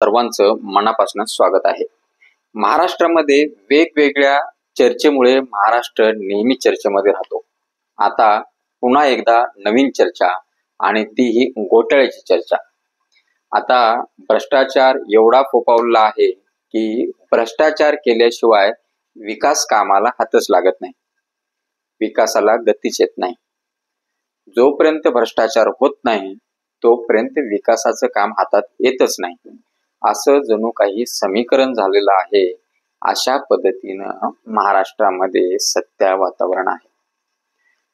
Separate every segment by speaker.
Speaker 1: सर्वांचं मनापासून स्वागत आहे. महाराष्ट्रामध्ये वेगवेगळ्या चर्चेमुळे महाराष्ट्र नेहमी चर्चेमध्ये राहतो. आता पुन्हा एकदा नवीन चर्चा आणि तीही घोटाळ्याची चर्चा. आता भ्रष्टाचार एवढा फोफावला आहे की भ्रष्टाचार केल्याशिवाय विकास कामाला हातच लागत नाही, विकासाला गतीच येत नाही. जोपर्यंत भ्रष्टाचार होत नाही तोपर्यंत विकासाचं काम हातात येतच नाही, असं जणू काही समीकरण झालेलं आहे. अशा पद्धतीनं महाराष्ट्रामध्ये सध्या वातावरण आहे.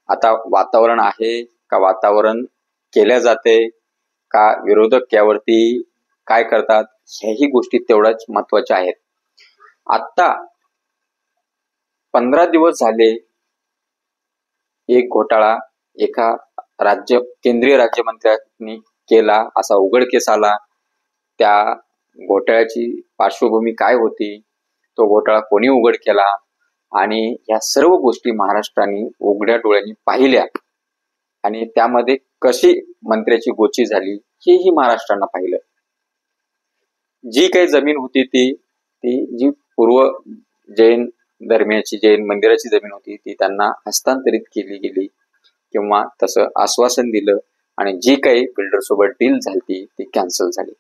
Speaker 1: आता वातावरण आहे का वातावरण केल्या जाते का विरोधक यावरती काय करतात, ह्याही गोष्टी तेवढ्याच महत्वाच्या आहेत. आता 15 दिवस झाले एक घोटाळा एका केंद्रीय राज्यमंत्र्यांनी केला असा उघडकीस आला. त्या घोटाळ्याची पार्श्वभूमी काय होती, तो घोटाळा कोणी उघड केला आणि या सर्व गोष्टी महाराष्ट्राने उघड्या डोळ्यांनी पाहिल्या आणि त्यामध्ये कशी मंत्र्याची गोची झाली हेही महाराष्ट्रानं पाहिलं. जी काही जमीन होती ती जी पूर्व जैन धर्मियाची जैन मंदिराची जमीन होती ती त्यांना हस्तांतरित केली गेली किंवा तसं आश्वासन दिलं आणि जी काही बिल्डर सोबत डील झाली ती कॅन्सल झाली.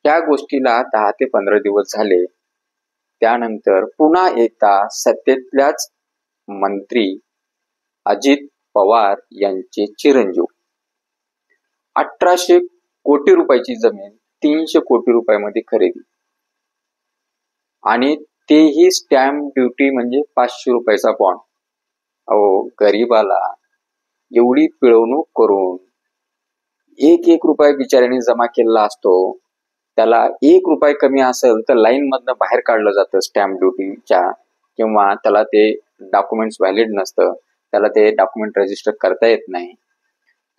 Speaker 1: या गोष्टीला 10 ते 15 दिवस झाले. त्यानंतर पुन्हा एकदा सत्तेतल्याच मंत्री अजित पवार यांचे चिरंजीव 1800 कोटी रुपयाची जमीन 300 कोटी रुपयामध्ये खरेदी आणि तेही स्टॅम्प ड्युटी म्हणजे 500 रुपयाचा बॉन्ड. अहो, गरीबाला एवढी पिळवणूक करून 1 रुपया बिचाऱ्याने जमा केला असतो, त्याला 1 रुपया कमी असेल तर लाईन मधनं बाहेर काढलं जातं स्टॅम्प ड्युटीच्या, किंवा त्याला ते डॉक्युमेंट्स व्हॅलिड नसतं, त्याला ते डॉक्युमेंट रजिस्टर करता येत नाही.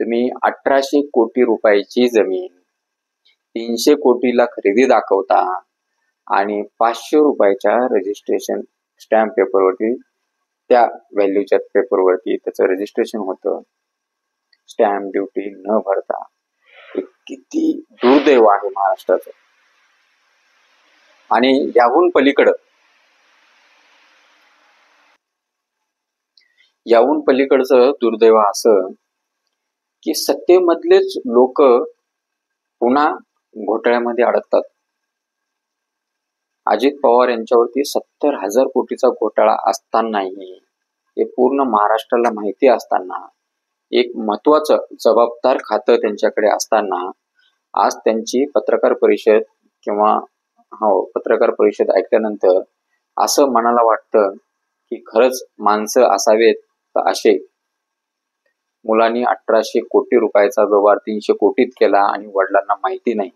Speaker 1: तुम्ही 1800 कोटी रुपयाची जमीन 300 कोटीला खरेदी दाखवता आणि 500 रुपयाच्या रजिस्ट्रेशन स्टॅम्प पेपरवरती, त्या व्हॅल्यूच्या पेपरवरती त्याचं रजिस्ट्रेशन होतं स्टॅम्प ड्युटी न भरता. किती दुर्दैव आहे महाराष्ट्राचं. आणि याहून पलीकडचं दुर्दैव असं की सत्तेमधलेच लोक पुन्हा घोटाळ्यामध्ये अडकतात. अजित पवार यांच्यावरती 70,000 कोटीचा घोटाळा असतानाही, हे पूर्ण महाराष्ट्राला माहिती असताना, एक महत्वाचं जबाबदार खातं त्यांच्याकडे असताना, आज त्यांची पत्रकार परिषद ऐकल्यानंतर असं मनाला वाटतं की खरंच माणसं असावेत तर असे. मुलांनी 1800 कोटी रुपयाचा व्यवहार 300 कोटीत केला आणि वडिलांना माहिती नाही.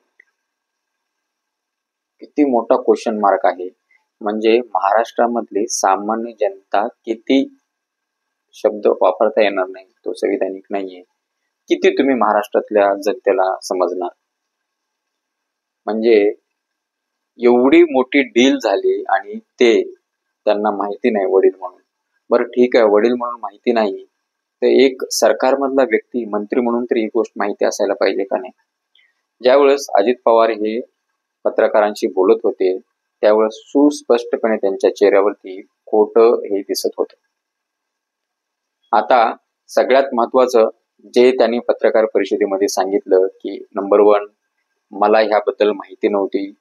Speaker 1: किती मोठा क्वेश्चन मार्क आहे. म्हणजे महाराष्ट्रामधली सामान्य जनता किती, शब्द वापरता येणार नाही, तो संविधानिक नाहीये, किती तुम्ही महाराष्ट्रातल्या जनतेला समजणार. म्हणजे एवढी मोठी डील झाली आणि ते त्यांना माहिती नाही वडील म्हणून. बरं ठीक आहे, वडील म्हणून माहिती नाही तर एक सरकारमधला व्यक्ती मंत्री म्हणून तरी ही गोष्ट माहिती असायला पाहिजे का नाही. ज्यावेळेस अजित पवार हे पत्रकारांशी बोलत होते त्यावेळेस सुस्पष्टपणे त्यांच्या चेहऱ्यावरती खोटं हे दिसत होतं. आता सगळ्यात महत्वाचं जे त्यांनी पत्रकार परिषदेमध्ये सांगितलं की नंबर 1, मला ह्याबद्दल माहिती नव्हती.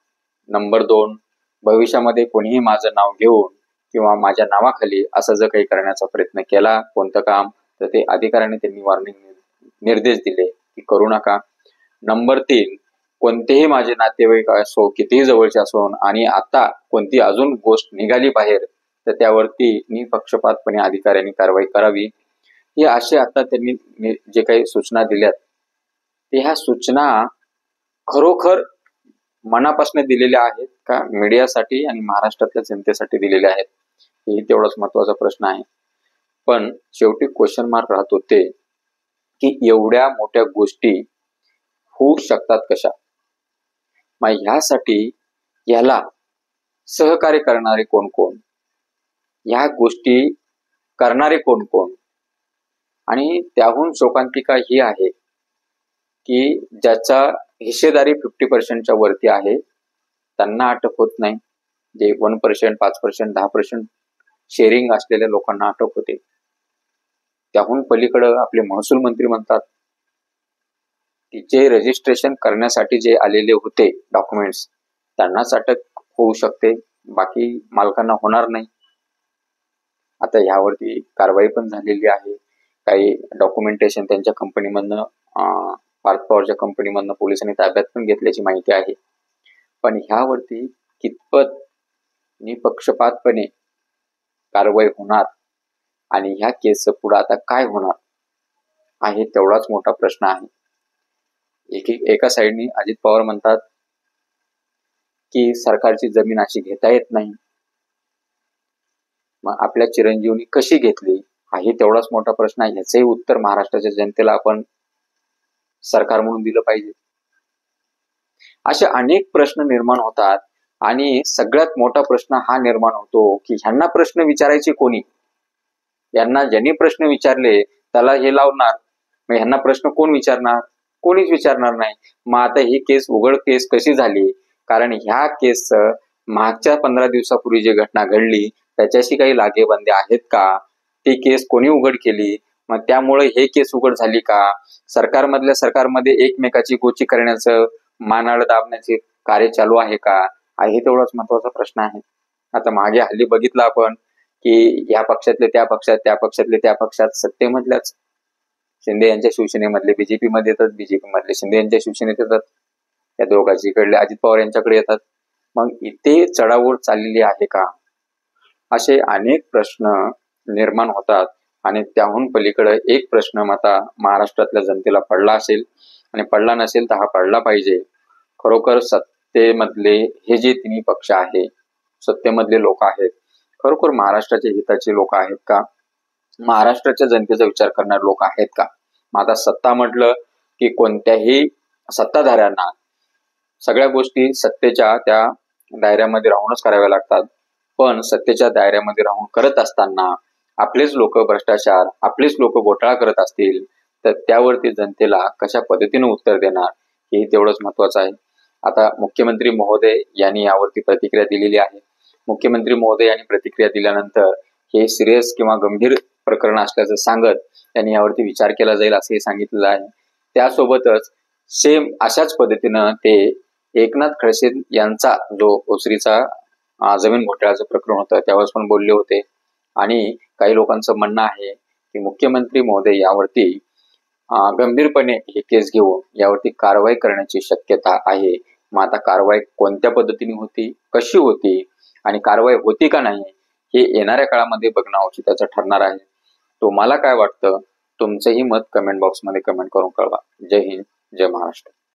Speaker 1: नंबर 2, भविष्यामध्ये कोणीही माझं नाव घेऊन किंवा माझ्या नावाखाली असं जर काही करण्याचा प्रयत्न केला कोणतं काम, तर ते अधिकाऱ्याने त्यांनी निर्देश दिले की करू नका. नंबर 3, कोणतेही माझे नातेवाईक असो, कितीही जवळचे असो, आणि आता कोणती अजून गोष्ट निघाली बाहेर तर त्यावरती निपक्षपातपणे अधिकाऱ्यांनी कारवाई करावी. हे असे आता त्यांनी जे काही सूचना दिल्यात ते ह्या सूचना खरोखर मनापासून दिलेल्या आहेत का मीडियासाठी आणि महाराष्ट्रातल्या जनतेसाठी दिलेल्या आहेत, हे तेवढाच महत्वाचा प्रश्न आहे. पण शेवटी क्वेश्चन मार्क राहतो ते की एवढ्या मोठ्या गोष्टी होऊ शकतात कशा. मग ह्यासाठी याला सहकार्य करणारे कोण कोण, ह्या गोष्टी करणारे कोण कोण, आणि त्याहून शोकांतिका ही आहे की ज्याचा हिस्सेदारी 50% वरती आहे त्यांना अटक होत नाही. जे 1%, 5%, 10% शेअरिंग असलेल्या लोकांना अटक होते. त्याहून पलीकडे आपले महसूल मंत्री म्हणतात की जे रजिस्ट्रेशन करण्यासाठी जे आलेले होते डॉक्युमेंट्स त्यांनाच अटक होऊ शकते, बाकी मालकांना होणार नाही. आता ह्यावरती कारवाई पण झालेली आहे. काही डॉक्युमेंटेशन त्यांच्या कंपनीमधनं भारत पॉवरच्या कंपनीमधनं पोलिसांनी ताब्यात पण घेतल्याची माहिती आहे. पण ह्यावरती कितपत निपक्षपातपणे कारवाई होणार आणि ह्या केसचं पुढे आता काय होणार आहे तेवढाच मोठा प्रश्न आहे. एका साईडनी अजित पवार म्हणतात की सरकारची जमीन अशी घेता येत नाही. मग आपल्या चिरंजीवनी कशी घेतली हाही तेवढाच मोठा प्रश्न आहे. याचंही उत्तर महाराष्ट्राच्या जनतेला आपण सरकार म्हणून दिलं पाहिजे. असे अनेक प्रश्न निर्माण होतात आणि सगळ्यात मोठा प्रश्न हा निर्माण होतो की ह्यांना प्रश्न विचारायचे कोणी? यांना ज्यांनी प्रश्न विचारले त्याला हे लावणार, मग ह्यांना प्रश्न कोण विचारणार? कोणीच विचारणार नाही. मग आता ही केस उघड केस कशी झाली? कारण ह्या केसचं मागच्या 15 दिवसापूर्वी जी घटना घडली त्याच्याशी काही लागेबांधे आहेत का? ती केस कोणी उघड केली? मग त्यामुळे हे केस उघड झाली का? सरकारमध्ये एकमेकाची गोची करण्याचं, मानाड दाबण्याचे कार्य चालू आहे का? हे तेवढाच महत्वाचा प्रश्न आहे. आता मागे हल्ली बघितलं आपण की या पक्षातले त्या पक्षात, त्या पक्षातले त्या पक्षात, सत्तेमधल्याच शिंदे यांच्या शिवसेनेमधले बीजेपी मध्ये येतात, बीजेपी मधले शिंदे यांच्या शिवसेनेत येतात, त्या दोघांची इकडले अजित पवार यांच्याकडे येतात. मग इथे चढाओढ चाललेली आहे का? असे अनेक प्रश्न निर्माण होतात आणि त्याहून पलीकडे एक प्रश्न आता महाराष्ट्रातल्या जनतेला पडला असेल आणि पडला नसेल तर हा पडला पाहिजे. खरोखर सत्तेमधले हे जे तिन्ही पक्ष आहे, सत्तेमधले लोक आहेत, खरोखर महाराष्ट्राच्या हिताचे लोक आहेत का? महाराष्ट्राच्या जनतेचा विचार करणारे लोक आहेत का? मग आता सत्ता म्हटलं की कोणत्याही सत्ताधाऱ्यांना सगळ्या गोष्टी सत्तेच्या त्या दायऱ्यामध्ये राहूनच कराव्या लागतात. पण सत्तेच्या दायऱ्यामध्ये राहून करत असताना आपलेच लोक भ्रष्टाचार, आपलेच लोक घोटाळा करत असतील तर त्यावरती जनतेला कशा पद्धतीने उत्तर देणार हे तेवढंच महत्वाचं आहे. आता मुख्यमंत्री महोदय यांनी यावरती प्रतिक्रिया दिलेली आहे. मुख्यमंत्री महोदय यांनी प्रतिक्रिया दिल्यानंतर हे सिरियस किंवा गंभीर प्रकरण असल्याचं सांगत त्यांनी यावरती विचार केला जाईल असंही सांगितलेलं आहे. त्यासोबतच सेम अशाच पद्धतीनं ते एकनाथ खडसे यांचा जो ओसरीचा जमीन घोटाळ्याचं प्रकरण होतं त्यावेळेस पण बोलले होते आणि काही लोकांचं म्हणणं आहे की मुख्यमंत्री महोदय यावरती गंभीरपणे हे केस घेऊन यावरती कारवाई करण्याची शक्यता आहे. मग आता कारवाई कोणत्या पद्धतीने होती, कशी होती आणि कारवाई होती का नाही हे येणाऱ्या काळामध्ये बघणं औचित्याचं ठरणार आहे. तुम्हाला काय वाटतं? तुमचंही मत कमेंट बॉक्समध्ये कमेंट करून कळवा. जय हिंद, जय महाराष्ट्र.